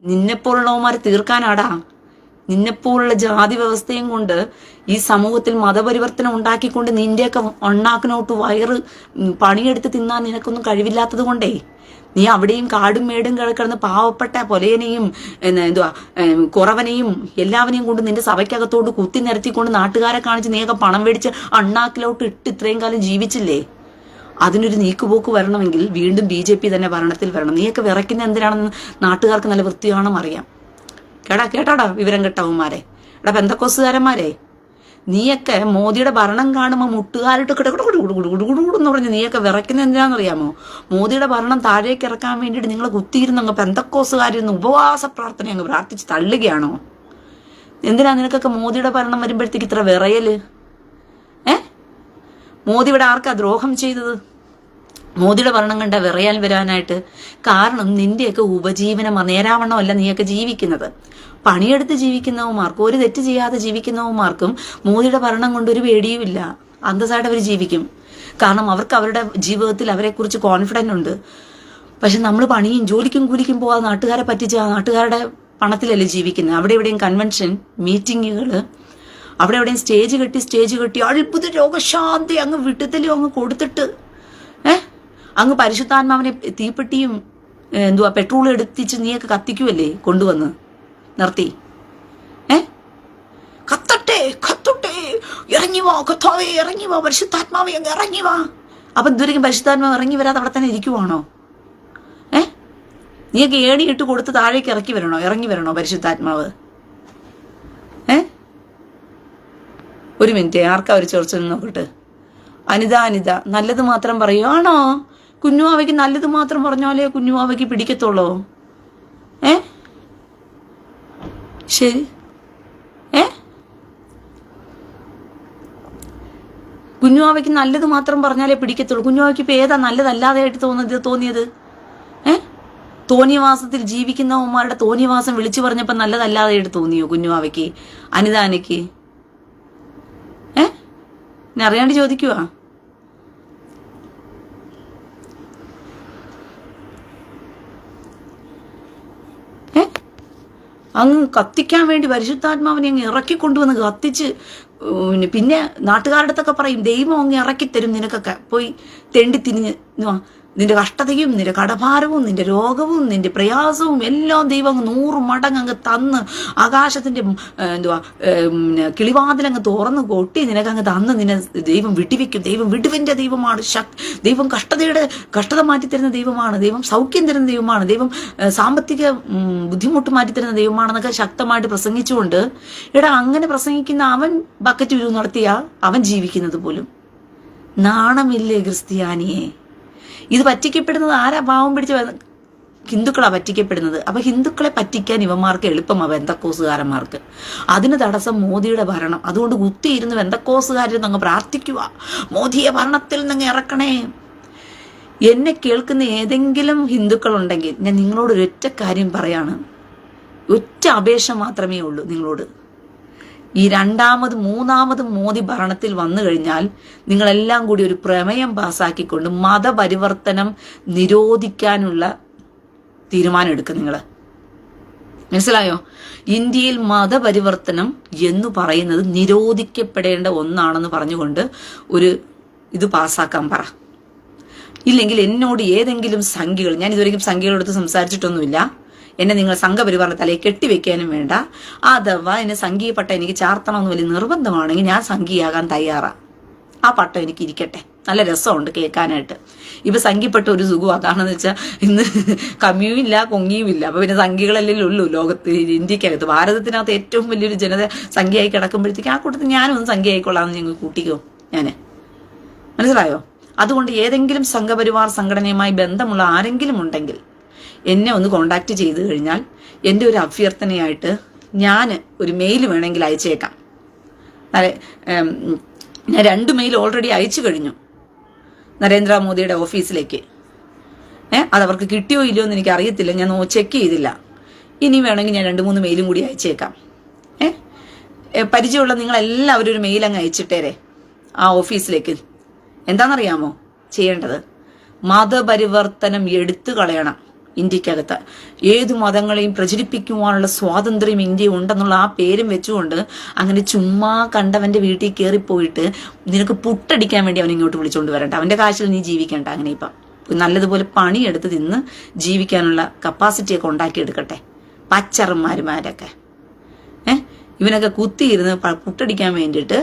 നിന്നെപ്പോലുള്ളവന്മാരെ തീർക്കാനാടാ. നിന്നെപ്പോലുള്ള ജാതി വ്യവസ്ഥയും കൊണ്ട് ഈ സമൂഹത്തിൽ മതപരിവർത്തനം ഉണ്ടാക്കിക്കൊണ്ട് നിന്റെയൊക്കെ ഒണ്ണാക്കിനോട്ട് വയറ് പണിയെടുത്ത് തിന്നാൻ നിനക്കൊന്നും കഴിവില്ലാത്തത് കൊണ്ടേ നീ അവിടെയും കാടും മേടും കിടന്ന് പാവപ്പെട്ട പൊലയനെയും കുറവനെയും എല്ലാവരെയും കൊണ്ട് നിന്റെ സഭയ്ക്കകത്തോട്ട് കുത്തി നിരത്തിക്കൊണ്ട് നാട്ടുകാരെ കാണിച്ച് നീയൊക്കെ പണം മേടിച്ച് അണ്ണാക്കിലോട്ട് ഇട്ട് ഇത്രയും കാലം ജീവിച്ചില്ലേ? അതിനൊരു നീക്കുപോക്ക് വരണമെങ്കിൽ വീണ്ടും BJP തന്നെ ഭരണത്തിൽ വരണം. നീയൊക്കെ വിറയ്ക്കുന്ന എന്തിനാണെന്ന് നാട്ടുകാർക്ക് നല്ല വൃത്തിയാണെന്ന് അറിയാം. കേട്ടാടാ വിവരം കെട്ടവന്മാരെ, എടാ പെന്തക്കോസുകാരന്മാരെ, നീയൊക്കെ മോദിയുടെ ഭരണം കാണുമ്പോൾ മുട്ടുകാരിട്ട് കിടക്കുടുകുടുകുടുകുടുകുടുന്ന് പറഞ്ഞ് നീയൊക്കെ വിറയ്ക്കുന്ന എന്തിനാണെന്നറിയാമോ? മോദിയുടെ ഭരണം താഴേക്ക് ഇറക്കാൻ വേണ്ടിയിട്ട് നിങ്ങൾ കുത്തിയിരുന്നങ്ങ് പെന്തക്കോസുകാരിന്ന് ഉപവാസ പ്രാർത്ഥന അങ്ങ് പ്രാർത്ഥിച്ച് തള്ളുകയാണോ? എന്തിനാ നിനക്കൊക്കെ മോദിയുടെ ഭരണം വരുമ്പോഴത്തേക്ക് ഇത്ര വിറയല്? മോദി ഇവിടെ ആർക്കാ ദ്രോഹം ചെയ്തത്? മോദിയുടെ ഭരണം കണ്ട വിറയാൽ വരാനായിട്ട് കാരണം നിന്റെയൊക്കെ ഉപജീവനം നേരാവണ്ണമല്ല നീയൊക്കെ ജീവിക്കുന്നത്. പണിയെടുത്ത് ജീവിക്കുന്നവന്മാർക്കും ഒരു തെറ്റ് ചെയ്യാതെ ജീവിക്കുന്നവന്മാർക്കും മോദിയുടെ ഭരണം കൊണ്ടൊരു പേടിയുമില്ല. അന്തസ്സായിട്ട് അവർ ജീവിക്കും. കാരണം അവർക്ക് അവരുടെ ജീവിതത്തിൽ അവരെക്കുറിച്ച് കോൺഫിഡൻ്റ് ഉണ്ട്. പക്ഷെ നമ്മൾ പണിയും ജോലിക്കും കൂലിക്കും പോകാതെ നാട്ടുകാരെ പറ്റിച്ച് നാട്ടുകാരുടെ പണത്തിലല്ലേ ജീവിക്കുന്നത്. അവിടെ ഇവിടെയും കൺവെൻഷൻ മീറ്റിങ്ങുകൾ, അവിടെ എവിടെയും സ്റ്റേജ് കെട്ടി അത്ഭുത രോഗശാന്തി അങ്ങ് വിട്ടത്തിലും അങ്ങ് കൊടുത്തിട്ട് അങ്ങ് പരിശുദ്ധാത്മാവിനെ തീപ്പെട്ടിയും പെട്രോൾ എടുത്തിച്ച് നീയൊക്കെ കത്തിക്കുമല്ലേ കൊണ്ടുവന്ന് നിർത്തി. കത്തട്ടെ ഇറങ്ങി വാ കത്താവേ, ഇറങ്ങി വാ പരിശുദ്ധാത്മാവേ, അങ്ങ് ഇറങ്ങി വാ. അപ്പൊ ഇതുവരെയും പരിശുദ്ധാത്മാവ് ഇറങ്ങി വരാതെ അവിടെ തന്നെ ഇരിക്കുവാണോ? നീയൊക്കെ ഏണിയിട്ട് കൊടുത്ത് താഴേക്ക് ഇറങ്ങി വരണോ പരിശുദ്ധാത്മാവ്? ഒരു മിനിറ്റ്, ആർക്കാ ഒരു ചർച്ച നോക്കട്ടെ. അനിത നല്ലത് മാത്രം പറയൂ. ആണോ? കുഞ്ഞുവാവയ്ക്ക് നല്ലത് മാത്രം പറഞ്ഞാലേ കുഞ്ഞുവാവയ്ക്ക് പിടിക്കത്തുള്ളൂ? ശരി. കുഞ്ഞുവാവയ്ക്ക് നല്ലത് മാത്രം പറഞ്ഞാലേ പിടിക്കത്തുള്ളൂ. കുഞ്ഞുവാവയ്ക്ക് ഇപ്പൊ ഏതാ നല്ലതല്ലാതെയായിട്ട് തോന്നിയത്? തോന്നിയവാസത്തിൽ ജീവിക്കുന്നവന്മാരുടെ തോന്നിയവാസം വിളിച്ചു പറഞ്ഞപ്പോ നല്ലതല്ലാതെയായിട്ട് തോന്നിയോ കുഞ്ഞുവാവയ്ക്ക്? അനിതാനയ്ക്ക് ഞാൻ അറിയാണ്ട് ചോദിക്കുക. അങ്ങ് കത്തിക്കാൻ വേണ്ടി പരിശുദ്ധാത്മാവിനെ അങ്ങ് ഇറക്കിക്കൊണ്ടുവന്ന് കത്തിച്ച് പിന്നെ നാട്ടുകാരുടെ അടുത്തൊക്കെ പറയും ദൈവം അങ്ങ് ഇറക്കിത്തരും നിനക്കൊക്കെ. പോയി തെണ്ടി തിരിഞ്ഞ് നിന്റെ കഷ്ടതയും നിന്റെ കടഭാരവും നിന്റെ രോഗവും നിന്റെ പ്രയാസവും എല്ലാം ദൈവം അങ്ങ് 100 മടങ്ങ് അങ്ങ് തന്ന് ആകാശത്തിന്റെ കിളിവാതിലങ്ങ് തുറന്ന് കൊട്ടി നിനക്കങ്ങ് തന്ന് നിന്നെ ദൈവം വിടിവെക്കും. ദൈവം വിടുവിന്റെ ദൈവമാണ്. ദൈവം കഷ്ടത മാറ്റിത്തരുന്ന ദൈവമാണ്. ദൈവം സൗഖ്യം തരുന്ന ദൈവമാണ്. ദൈവം സാമ്പത്തിക ബുദ്ധിമുട്ട് മാറ്റിത്തരുന്ന ദൈവമാണെന്നൊക്കെ ശക്തമായിട്ട് പ്രസംഗിച്ചുകൊണ്ട് അങ്ങനെ പ്രസംഗിക്കുന്ന അവൻ ബക്കറ്റ് വിരു നടത്തിയ അവൻ ജീവിക്കുന്നത് പോലും നാണമില്ലേ ക്രിസ്ത്യാനിയെ? ഇത് പറ്റിക്കപ്പെടുന്നത് ആരാ? പാവം പിടിച്ച ഹിന്ദുക്കളാ പറ്റിക്കപ്പെടുന്നത്. അപ്പൊ ഹിന്ദുക്കളെ പറ്റിക്കാൻ ഇവന്മാർക്ക് എളുപ്പമാ, വെന്തക്കോസുകാരന്മാർക്ക്. അതിന് തടസ്സം മോദിയുടെ ഭരണം. അതുകൊണ്ട് കുത്തിയിരുന്ന് വെന്തക്കോസുകാരിൽ അങ്ങ് പ്രാർത്ഥിക്കുക, മോദിയെ ഭരണത്തിൽ നിന്ന് ഇറക്കണേ. എന്നെ കേൾക്കുന്ന ഏതെങ്കിലും ഹിന്ദുക്കളുണ്ടെങ്കിൽ ഞാൻ നിങ്ങളോട് ഒരൊറ്റ കാര്യം പറയാണ്, ഒറ്റ അപേക്ഷ മാത്രമേ ഉള്ളൂ നിങ്ങളോട്. ഈ 2ാമത് 3ാമത് മോദി ഭരണത്തിൽ വന്നു കഴിഞ്ഞാൽ നിങ്ങളെല്ലാം കൂടി ഒരു പ്രമേയം പാസ്സാക്കിക്കൊണ്ട് മതപരിവർത്തനം നിരോധിക്കാനുള്ള തീരുമാനം എടുക്കുക. നിങ്ങൾ മനസ്സിലായോ? ഇന്ത്യയിൽ മതപരിവർത്തനം എന്ന് പറയുന്നത് നിരോധിക്കപ്പെടേണ്ട ഒന്നാണെന്ന് പറഞ്ഞുകൊണ്ട് ഇത് പാസ്സാക്കാൻ പറ. ഇല്ലെങ്കിൽ എന്നോട് ഏതെങ്കിലും സംഖ്യകൾ, ഞാൻ ഇതുവരെയും സംഖ്യകളെടുത്ത് സംസാരിച്ചിട്ടൊന്നുമില്ല, എന്നെ നിങ്ങൾ സംഘപരിവാറിന്റെ തലയെ കെട്ടിവെക്കാനും വേണ്ട. അഥവാ എന്നെ സംഘീയ പട്ടം എനിക്ക് ചാർത്തണമെന്ന് വലിയ നിർബന്ധമാണെങ്കിൽ ഞാൻ സംഘീയാകാൻ തയ്യാറാ. ആ പട്ടം എനിക്ക് ഇരിക്കട്ടെ, നല്ല രസമുണ്ട് കേൾക്കാനായിട്ട്. ഇപ്പൊ സംഘിപ്പെട്ട ഒരു സുഖം അതാണെന്ന് വെച്ചാൽ ഇന്ന് കമ്മിയും ഇല്ല കൊങ്ങിയും ഇല്ല. അപ്പൊ പിന്നെ സംഖ്യകളല്ലേ ഉള്ളൂ ലോകത്ത്, ഇന്ത്യക്കകത്ത്. ഭാരതത്തിനകത്ത് ഏറ്റവും വലിയൊരു ജനത സംഖ്യയായി കിടക്കുമ്പോഴത്തേക്ക് ആ കൂട്ടത്തിൽ ഞാനും ഒന്ന് സംഖ്യ ആയിക്കൊള്ളാമെന്ന് ഞങ്ങൾ കൂട്ടിക്കോ. മനസ്സിലായോ? അതുകൊണ്ട് ഏതെങ്കിലും സംഘപരിവാർ സംഘടനയുമായി ബന്ധമുള്ള ആരെങ്കിലും ഉണ്ടെങ്കിൽ എന്നെ ഒന്ന് കോണ്ടാക്ട് ചെയ്തു കഴിഞ്ഞാൽ എൻ്റെ ഒരു അഭ്യർത്ഥനയായിട്ട് ഞാൻ ഒരു മെയിൽ വേണമെങ്കിൽ അയച്ചേക്കാം. ഞാൻ 2 മെയിൽ ഓൾറെഡി അയച്ചു കഴിഞ്ഞു നരേന്ദ്രമോദിയുടെ ഓഫീസിലേക്ക്. അതവർക്ക് കിട്ടിയോ ഇല്ലയോ എന്ന് എനിക്ക് അറിയത്തില്ല, ഞാൻ ചെക്ക് ചെയ്തില്ല. ഇനി വേണമെങ്കിൽ ഞാൻ 2-3 മെയിലും കൂടി അയച്ചേക്കാം. പരിചയമുള്ള നിങ്ങളെല്ലാവരും ഒരു മെയിൽ അങ്ങ് അയച്ചിട്ടേരെ ആ ഓഫീസിലേക്ക്. എന്താണെന്നറിയാമോ ചെയ്യേണ്ടത്? മതപരിവർത്തനം എടുത്തു കളയണം. ഇന്ത്യക്കകത്ത്. ഏതു മതങ്ങളെയും പ്രചരിപ്പിക്കുവാനുള്ള സ്വാതന്ത്ര്യം ഇന്ത്യ ഉണ്ടെന്നുള്ള ആ പേരും വെച്ചുകൊണ്ട് അങ്ങനെ ചുമ്മാ കണ്ടവന്റെ വീട്ടിൽ കയറിപ്പോയിട്ട് നിനക്ക് പുട്ടടിക്കാൻ വേണ്ടി അവൻ ഇങ്ങോട്ട് വിളിച്ചുകൊണ്ട് വരണ്ട. അവന്റെ കാശിൽ നീ ജീവിക്കണ്ട. അങ്ങനെ ഇപ്പം നല്ലതുപോലെ പണിയെടുത്ത് തിന്ന് ജീവിക്കാനുള്ള കപ്പാസിറ്റിയൊക്കെ ഉണ്ടാക്കിയെടുക്കട്ടെ പച്ചറന്മാരുമാരൊക്കെ. ഇവനൊക്കെ കുത്തിയിരുന്ന് പുട്ടടിക്കാൻ വേണ്ടിയിട്ട്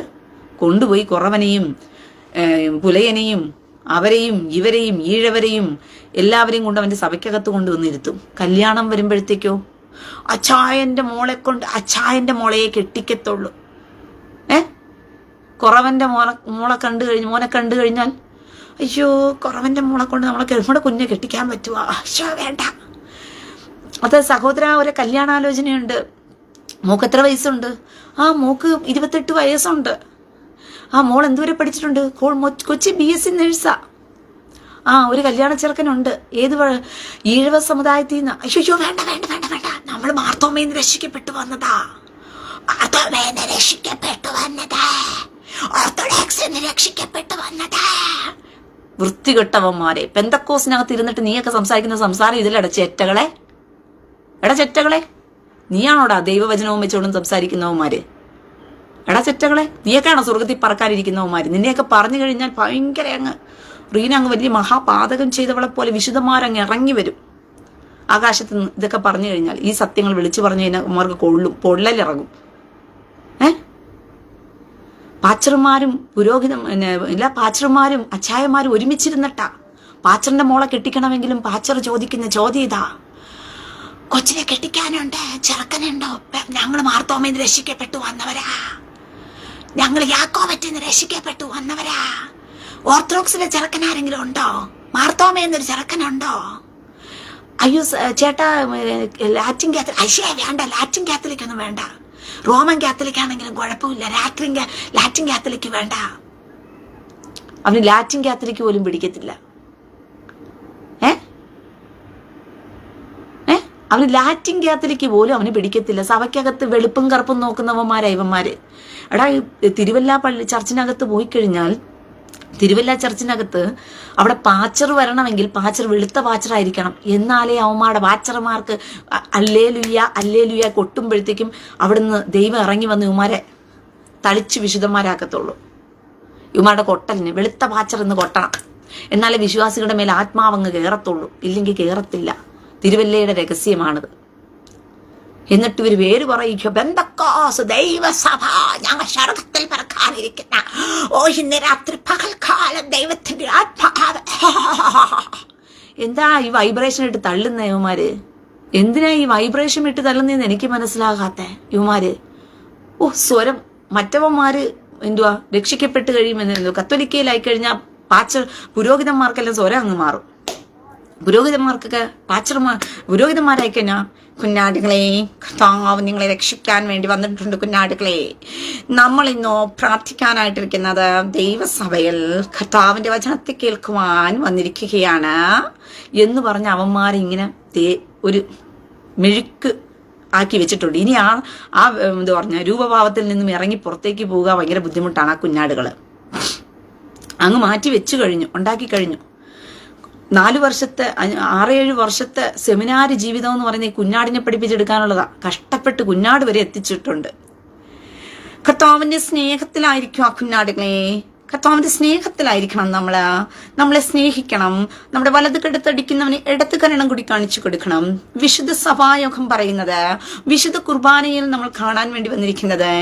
കൊണ്ടുപോയി കുറവനെയും പുലയനെയും അവരെയും ഇവരെയും ഈഴവരെയും എല്ലാവരെയും കൊണ്ട് അവന്റെ സഭയ്ക്കകത്ത് കൊണ്ടുവന്നിരുത്തും. കല്യാണം വരുമ്പോഴത്തേക്കോ അച്ചായന്റെ മോളയെ കെട്ടിക്കത്തുള്ളൂ. കുറവന്റെ മോനെ കണ്ടു കഴിഞ്ഞാൽ അയ്യോ കുറവന്റെ മോളെ കൊണ്ട് നമ്മുടെ കുഞ്ഞെ കെട്ടിക്കാൻ പറ്റുവാ, അയ്യോ വേണ്ട. അത് സഹോദര ഒരു കല്യാണാലോചനയുണ്ട്. മോക്ക് എത്ര വയസ്സുണ്ട്? ആ മോക്ക് 28 വയസ്സുണ്ട്. ആ മോൾ എന്തുവരെ പഠിച്ചിട്ടുണ്ട്? കൊച്ചി BSc നേഴ്സാ. ആ ഒരു കല്യാണ ചെറുക്കനുണ്ട്. ഏത് ഈഴവ സമുദായത്തിൽ നിന്ന്. അയ്യോ വേണ്ട വേണ്ട വേണ്ട വേണ്ട, നമ്മൾ മാർത്തോമേന്ന് രക്ഷിക്കപ്പെട്ടു വന്നതാ. ഓർത്തഡോക്സ് രക്ഷിക്കപ്പെട്ടു വന്നതാ. വൃത്തികെട്ടവന്മാരെ, പെന്തക്കോസിനകത്ത് ഇരുന്നിട്ട് നീയൊക്കെ സംസാരിക്കുന്ന സംസാരം ഇതിലെടാ ചെറ്റകളെ. ചെറ്റകളെ, നീയാണോടാ ദൈവവചനവും വെച്ചോണ്ടും സംസാരിക്കുന്നവന്മാര്? ചെറ്റകളെ, നീയൊക്കെയാണോ സ്വർഗത്തിൽ പറക്കാനിരിക്കുന്നവന്മാര്? നിന്നെയൊക്കെ പറഞ്ഞു കഴിഞ്ഞാൽ ഭയങ്കര റീന വലിയ മഹാപാതകം ചെയ്തവളെ പോലെ വിശുദ്ധന്മാരങ്ങ് ഇറങ്ങി വരും ആകാശത്ത് നിന്ന്. ഇതൊക്കെ പറഞ്ഞു കഴിഞ്ഞാൽ, ഈ സത്യങ്ങൾ വിളിച്ചു പറഞ്ഞു കഴിഞ്ഞാൽ അവർക്ക് പൊള്ളലിറങ്ങും. പാച്ചർമാരും പാച്ചർമാരും അച്ചായന്മാരും ഒരുമിച്ചിരുന്നിട്ടാ. പാച്ചറിന്റെ മോളെ കെട്ടിക്കണമെങ്കിലും പാച്ചർ ചോദിക്കുന്ന ചോദ്യം ഇതാ, കൊച്ചിനെ കെട്ടിക്കാനുണ്ട്, ചെറുക്കനുണ്ടോ? ഞങ്ങൾ മാർത്തോമേന്ന് രക്ഷിക്കപ്പെട്ടു വന്നവരാ, ഞങ്ങൾ യാക്കോബറ്റിന്ന് രക്ഷിക്കപ്പെട്ടു വന്നവരാ. ഓർത്തഡോക്സിലെ ചെറുക്കനാരെങ്കിലും ഉണ്ടോ? മാർത്തോമേന്നൊരു ചെറുക്കനുണ്ടോ? അയ്യോ ചേട്ടാ ലാറ്റിൻ കാത്തലിക്. അയ്യേ വേണ്ട, ലാറ്റിൻ കാത്തലിക് ഒന്നും വേണ്ട. റോമൻ കാത്തലിക് ആണെങ്കിലും കുഴപ്പമില്ല, ലാറ്റിൻ കാത്തലിക് വേണ്ട. അവന് ലാറ്റിൻ കാത്തലിക് പോലും പിടിക്കത്തില്ല. അവന് ലാറ്റിൻ കാത്തലിക് പോലും അവന് പിടിക്കത്തില്ല. സഭയ്ക്കകത്ത് വെളുപ്പും കറുപ്പും നോക്കുന്നവന്മാരാ ഇവന്മാര്. തിരുവല്ല ചർച്ചിനകത്ത് പോയി കഴിഞ്ഞാൽ, തിരുവല്ല ചർച്ചിനകത്ത് അവിടെ പാച്ചർ വരണമെങ്കിൽ പാച്ചർ വെളുത്ത പാച്ചറായിരിക്കണം. എന്നാലേ അവന്മാരുടെ പാച്ചർമാർക്ക് അല്ലേലുയ്യ കൊട്ടുമ്പോഴത്തേക്കും അവിടുന്ന് ദൈവം ഇറങ്ങി വന്ന് ഇവന്മാരെ തളിച്ച് വിശുദ്ധന്മാരാക്കത്തുള്ളൂ. ഇവന്മാരുടെ കൊട്ടലിന് വെളുത്ത പാച്ചർ എന്ന് കൊട്ടണം. എന്നാലേ വിശ്വാസികളുടെ മേലെ ആത്മാവങ്ങ് കയറത്തുള്ളൂ, ഇല്ലെങ്കിൽ കയറത്തില്ല. തിരുവല്ലയുടെ രഹസ്യമാണിത്. എന്നിട്ട് ഇവർ പേര് പറയിക്കും, പെന്തക്കോസ് ദൈവസഭ, ഞങ്ങൾ സ്വർഗത്തിൽ പറക്കാനിരിക്കുന്ന ഇന്ന് രാത്രി പകൽക്കാലം ദൈവത്തിന്റെ ആത്മാവ്. എന്താ ഈ വൈബ്രേഷൻ ഇട്ട് തള്ളുന്ന ഇവന്മാര്? എന്തിനാ ഈ വൈബ്രേഷൻ ഇട്ട് തള്ളുന്നതെന്ന് എനിക്ക് മനസ്സിലാകാത്ത ഇവന്മാര്. സ്വരം മറ്റവന്മാര് എന്തുവാ രക്ഷിക്കപ്പെട്ട് കഴിയുമെന്ന് കത്തോലിക്കയിലായി കഴിഞ്ഞാൽ പുരോഹിതന്മാർക്കെല്ലാം സ്വരം അങ്ങ് മാറും. പുരോഹിതന്മാർക്കൊക്കെ പുരോഹിതന്മാരായി കഴിഞ്ഞാൽ, കുഞ്ഞാടുകളെ കർത്താവ് നിങ്ങളെ രക്ഷിക്കാൻ വേണ്ടി വന്നിട്ടുണ്ട്. കുഞ്ഞാടുകളെ, നമ്മൾ ഇന്നോ പ്രാർത്ഥിക്കാനായിട്ടിരിക്കുന്നത് ദൈവസഭയിൽ കർത്താവിന്റെ വചനത്തെ കേൾക്കുവാൻ വന്നിരിക്കുകയാണ് എന്ന് പറഞ്ഞ അവന്മാരിങ്ങനെ ഒരു മെഴുക്ക് ആക്കി വെച്ചിട്ടുണ്ട്. ഇനി എന്താ പറഞ്ഞ രൂപഭാവത്തിൽ നിന്നും ഇറങ്ങി പുറത്തേക്ക് പോവുക ഭയങ്കര ബുദ്ധിമുട്ടാണ്. ആ കുഞ്ഞാടുകള് അങ്ങ് മാറ്റി വെച്ചു കഴിഞ്ഞു, ഉണ്ടാക്കി കഴിഞ്ഞു. 6-7 വർഷത്തെ സെമിനാർ ജീവിതം എന്ന് പറയുന്ന ഈ കുഞ്ഞാടിനെ പഠിപ്പിച്ചെടുക്കാനുള്ളതാ. കഷ്ടപ്പെട്ട് കുഞ്ഞാട് വരെ എത്തിച്ചിട്ടുണ്ട്. കർത്താവിന്റെ സ്നേഹത്തിലായിരിക്കും ആ കുഞ്ഞാടുകളെ. കർത്താവിന്റെ സ്നേഹത്തിലായിരിക്കണം നമ്മളെ സ്നേഹിക്കണം. നമ്മുടെ വലത് കെടുത്തടിക്കുന്നവന് ഇടത്ത് കരണം കൂടി കാണിച്ചു കൊടുക്കണം. വിശുദ്ധ സഭായോഗം പറയുന്നത്, വിശുദ്ധ കുർബാനയിൽ നമ്മൾ കാണാൻ വേണ്ടി വന്നിരിക്കുന്നത്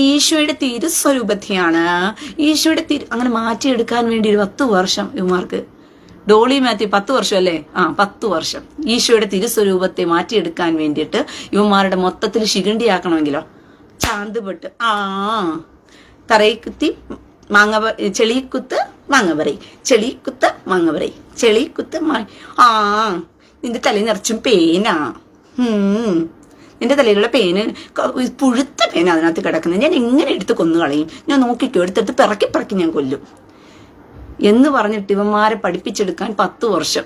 ഈശോയുടെ തിരുസ്വരൂപത്തെയാണ്. ഈശോയുടെ അങ്ങനെ മാറ്റിയെടുക്കാൻ വേണ്ടി ഒരു 10 വർഷം ഇവന്മാർക്ക്. ഡോളി മാത്യു 10 വർഷം അല്ലേ? 10 വർഷം ഈശോയുടെ തിരുസ്വരൂപത്തെ മാറ്റിയെടുക്കാൻ വേണ്ടിയിട്ട് ഇവന്മാരുടെ മൊത്തത്തിൽ ശിഖണ്ഡിയാക്കണമെങ്കിലോ ചാന്തുപെട്ട് തറയിക്കുത്തി ചെളിക്കുത്ത് മാങ്ങപറി, ചെളിക്കുത്ത് മാങ്ങപറി, ചെളിക്കുത്ത് നിന്റെ തലയിൽ നിറച്ചും പേനാ. നിന്റെ തലയിലുള്ള പേന് പുഴുത്ത പേന അതിനകത്ത് കിടക്കുന്നത്. ഞാൻ എങ്ങനെ എടുത്ത് കൊന്നു കളയും? ഞാൻ നോക്കിക്കോ, എടുത്തെടുത്ത് പിറക്കി ഞാൻ കൊല്ലും എന്ന് പറഞ്ഞിട്ട് ഇവന്മാരെ പഠിപ്പിച്ചെടുക്കാൻ 10 വർഷം.